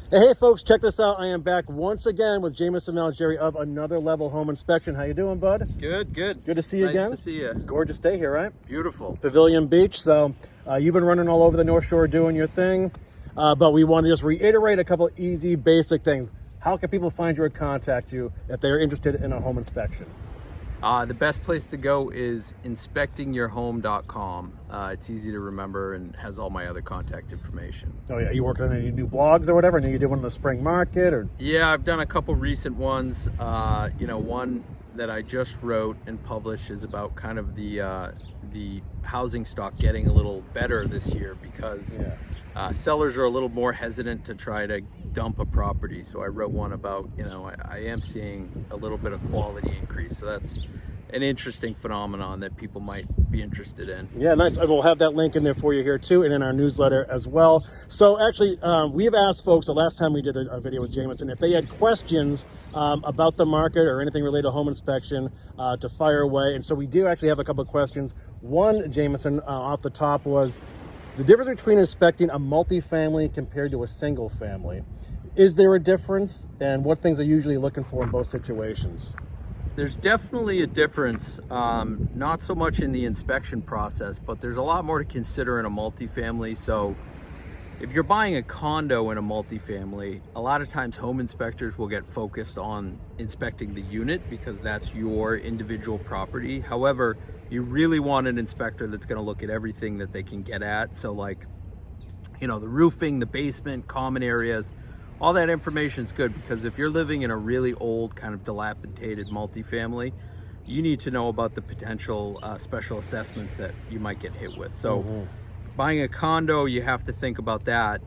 Hey folks, check this out. I am back once again with Jameson Malgeri of Another Level Home Inspection. How you doing, bud? Good. Good to see you again. Nice to see you. Gorgeous day here, right? Beautiful. Pavilion Beach. So you've been running all over the North Shore doing your thing, but we want to just reiterate a couple easy, basic things. How can people find you or contact you if they're interested in a home inspection? The best place to go is inspectingyourhome.com. It's easy to remember and has all my other contact information. Oh yeah, you working on any new blogs or whatever? I know you did one in the spring market, or Yeah, I've done a couple recent ones. One that I just wrote and published is about kind of the housing stock getting a little better this year because sellers are a little more hesitant to try to dump a property. So I wrote one about, I am seeing a little bit of quality increase. So that's an interesting phenomenon that people might be interested in. Yeah, nice. We'll have that link in there for you here too, and in our newsletter as well. So actually, we have asked folks the last time we did a video with Jameson if they had questions about the market or anything related to home inspection to fire away. And so we do actually have a couple of questions. One, Jameson, off the top was the difference between inspecting a multifamily compared to a single family. Is there a difference, and what things are you usually looking for in both situations? There's definitely a difference, not so much in the inspection process, but there's a lot more to consider in a multifamily. So if you're buying a condo in a multifamily, a lot of times home inspectors will get focused on inspecting the unit because that's your individual property. However, you really want an inspector that's going to look at everything that they can get at. So like, the roofing, the basement, common areas, all that information is good because if you're living in a really old kind of dilapidated multifamily, you need to know about the potential special assessments that you might get hit with. So buying a condo, you have to think about that,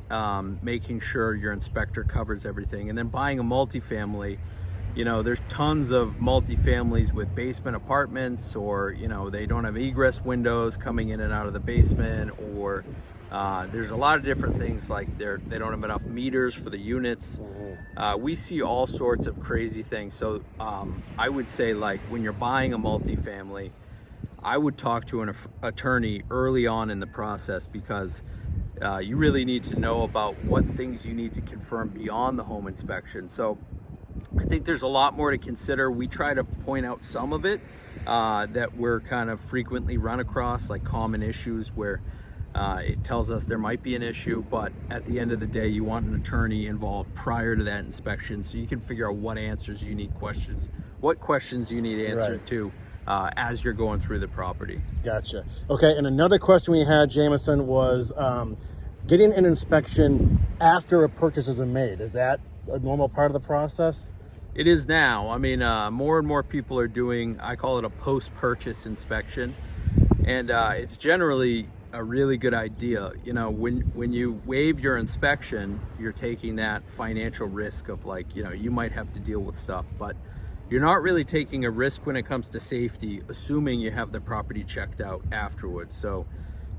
making sure your inspector covers everything. And then buying a multifamily, there's tons of multifamilies with basement apartments, or, they don't have egress windows coming in and out of the basement, or there's a lot of different things like they don't have enough meters for the units. We see all sorts of crazy things. So I would say, like, when you're buying a multifamily, I would talk to an attorney early on in the process because you really need to know about what things you need to confirm beyond the home inspection. So I think there's a lot more to consider. We try to point out some of it that we're kind of frequently run across, like common issues where it tells us there might be an issue, but at the end of the day, you want an attorney involved prior to that inspection so you can figure out what answers you need what questions you need answered to as you're going through the property. Gotcha. Okay, and another question we had, Jameson, was getting an inspection after a purchase has been made. Is that a normal part of the process? It is now. I mean, more and more people are doing, I call it a post-purchase inspection, and it's generally a really good idea. When you waive your inspection, you're taking that financial risk of, like, you might have to deal with stuff, but you're not really taking a risk when it comes to safety, assuming you have the property checked out afterwards. So,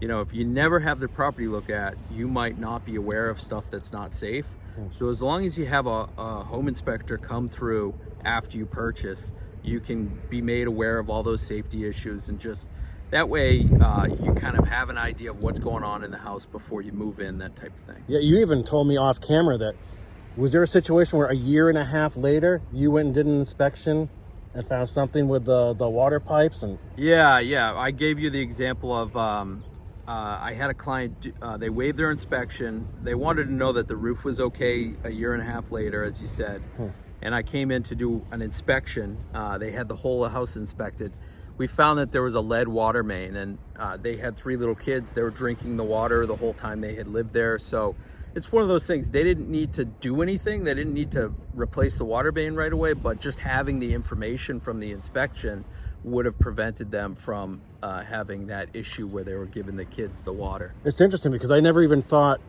if you never have the property looked at, you might not be aware of stuff that's not safe. So as long as you have a home inspector come through after you purchase, you can be made aware of all those safety issues, and just that way you kind of have an idea of what's going on in the house before you move in, that type of thing. Yeah, you even told me off camera that, was there a situation where a year and a half later you went and did an inspection and found something with the water pipes? And Yeah, I gave you the example of I had a client, they waived their inspection. They wanted to know that the roof was okay a year and a half later, as you said. And I came in to do an inspection. They had the whole house inspected. We found that there was a lead water main, and they had 3 little kids. They were drinking the water the whole time they had lived there. So it's one of those things. They didn't need to do anything. They didn't need to replace the water main right away, but just having the information from the inspection would have prevented them from having that issue where they were giving the kids the water. It's interesting because I never even thought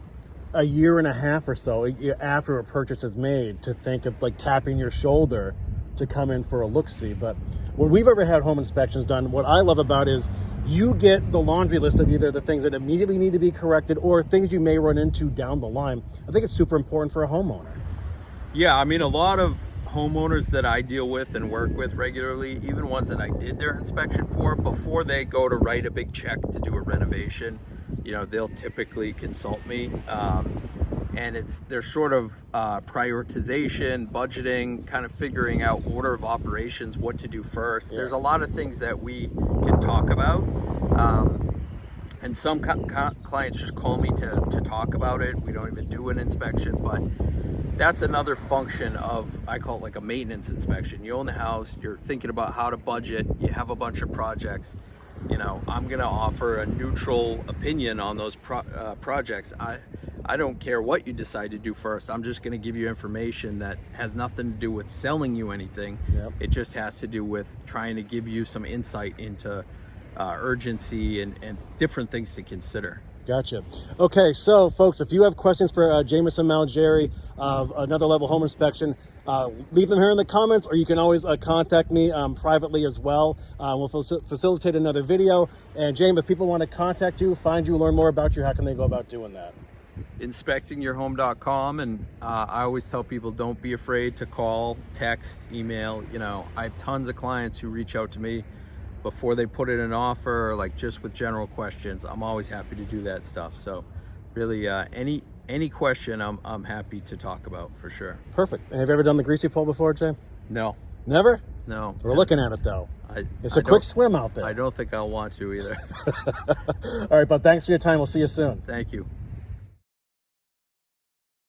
a year and a half or so after a purchase is made to think of, like, tapping your shoulder to come in for a look-see. But when we've ever had home inspections done, what I love about is you get the laundry list of either the things that immediately need to be corrected or things you may run into down the line. I think it's super important for a homeowner. Yeah, I mean, a lot of homeowners that I deal with and work with regularly, even ones that I did their inspection for, before they go to write a big check to do a renovation, they'll typically consult me. and there's sort of prioritization, budgeting, kind of figuring out order of operations, what to do first. There's a lot of things that we can talk about, and some clients just call me to talk about it. We don't even do an inspection, but that's another function of, I call it like a maintenance inspection. You own the house, you're thinking about how to budget, you have a bunch of projects. You know, I'm gonna offer a neutral opinion on those projects. I don't care what you decide to do first. I'm just gonna give you information that has nothing to do with selling you anything. Yep. It just has to do with trying to give you some insight into urgency and different things to consider. Gotcha. Okay, so folks, if you have questions for Jameson Malgeri of Another Level Home Inspection, leave them here in the comments, or you can always contact me privately as well. We'll facilitate another video. And James, if people want to contact you, find you, learn more about you, how can they go about doing that? Inspectingyourhome.com, and I always tell people, don't be afraid to call, text, email. You know, I have tons of clients who reach out to me before they put in an offer, or like just with general questions. I'm always happy to do that stuff. So really, any question I'm happy to talk about, for sure. Perfect. And have you ever done the greasy pole before, Jay? No. Never? No. We're looking at it though. It's a I quick swim out there. I don't think I'll want to either. All right, but thanks for your time. We'll see you soon. Thank you.